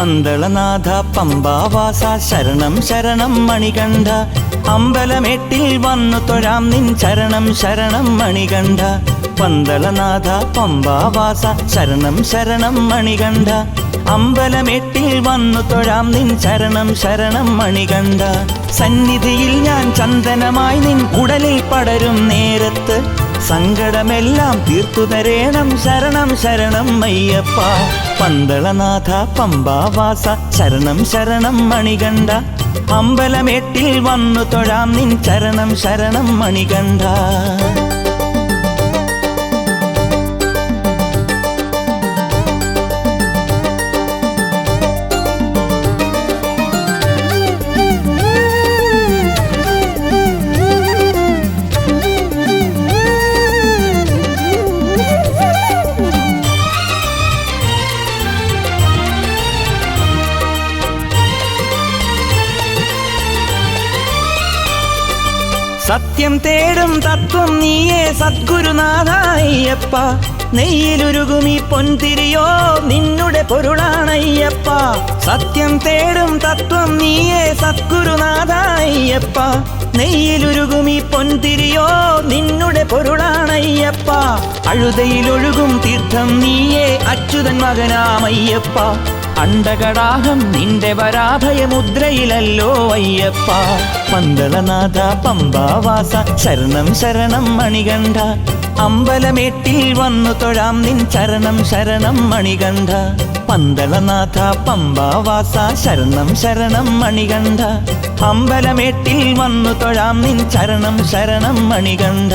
പന്തളനാഥ പമ്പാവാസ ശരണം ശരണം മണികണ്ഠ അമ്പലമേട്ടിൽ വന്നു തൊഴാം നിൻ ശരണം ശരണം മണികണ്ഠ പന്തളനാഥ പമ്പാവാസ ശരണം ശരണം മണികണ്ഠ അമ്പലമേട്ടിൽ വന്നു തൊഴാം നിൻ ശരണം ശരണം മണികണ്ഠ സന്നിധിയിൽ ഞാൻ ചന്ദനമായി നിൻ ഉടലിൽ പടരും നേരത്ത് സങ്കടമെല്ലാം തീർത്തു തരേണം ശരണം ശരണം അയ്യപ്പ പന്തളനാഥ പമ്പാവാസ ശരണം ശരണം മണികണ്ഠ അമ്പലമേട്ടിൽ വന്നു തൊഴാം നിൻ ശരണം ശരണം മണികണ്ഠ സത്യം തേടും തത്വം നീയേ സദ്ഗുരുനാഥ അയ്യപ്പ നെയ്യിലുരുകുമീ പൊൻതിരിയോ നിന്നുടെ പൊരുളാണയ്യപ്പ സത്യം തേടും തത്വം നീയേ സദ്ഗുരുനാഥ അയ്യപ്പ നെയ്യിലുരുകുമീ പൊൻതിരിയോ നിന്നുടെ പൊരുളാണയ്യപ്പ അഴുതയിലൊഴുകും തീർത്ഥം നീയേ അച്യുതൻ മകനാമയ്യപ്പ അണ്ടകടാഹം നിന്റെ വരാഭയമുദ്രയിലല്ലോ അയ്യപ്പ പന്തളനാഥ പമ്പാവാസ ശരണം ശരണം മണികണ്ഠ അമ്പലമേട്ടിൽ വന്നു തൊഴാം നിൻ ശരണം ശരണം മണികണ്ഠ പന്തളനാഥ പമ്പാവാസ ശരണം ശരണം മണികണ്ഠ അമ്പലമേട്ടിൽ വന്നു തൊഴാം നിൻ ശരണം ശരണം മണികണ്ഠ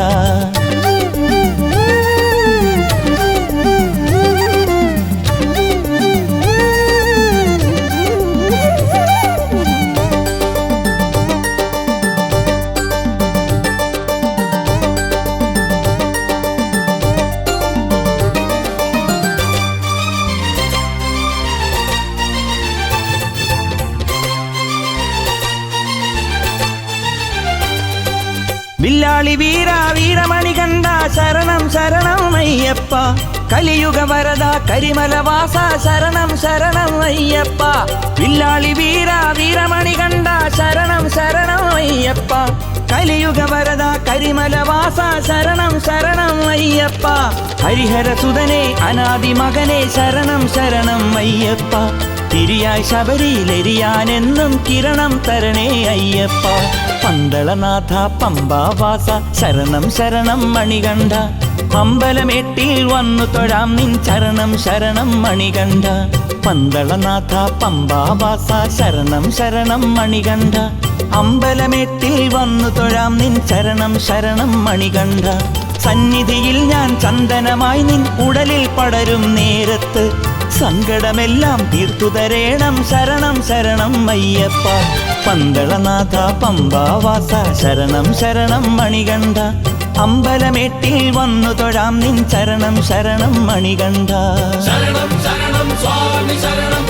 വില്ലാളി വീര വീരമണികണ്ഠ ശരണം ശരണം അയ്യപ്പ കലിയുഗ വരദ കരിമലവാസ ശരണം ശരണം അയ്യപ്പ വില്ലാളി വീര വീരമണികണ്ഠ ശരണം ശരണം അയ്യപ്പ കലിയുഗ വരദ കരിമലവാസ ശരണം ശരണം അയ്യപ്പ ഹരിഹരസുതനെ അനാദി മകനെ ശരണം ശരണം അയ്യപ്പ തിരിയായി ശബരിയിലെരിയാനെന്നും കിരണം തരണേ അയ്യപ്പ പന്തളനാഥ പമ്പാവാസ ശരണം ശരണം മണികണ്ഠ അമ്പലമേട്ടിൽ വന്നു തൊഴാം നിൻ ശരണം ശരണം മണികണ്ഠ പന്തളനാഥ പമ്പാവാസ ശരണം ശരണം മണികണ്ഠ അമ്പലമേട്ടിൽ വന്നു തൊഴാം നിൻ ശരണം ശരണം മണികണ്ഠ സന്നിധിയിൽ ഞാൻ ചന്ദനമായി നിൻ ഉടലിൽ പടരും നേരത്ത് സങ്കടമെല്ലാം തീർത്തു തരേണം ശരണം ശരണം അയ്യപ്പ പന്തളനാഥ പമ്പാവാസ ശരണം ശരണം മണികണ്ഠ അമ്പലമേട്ടിൽ വന്നു തൊഴാം നിൻ ശരണം ശരണം മണികണ്ഠ ശരണം ശരണം സ്വാമി ശരണം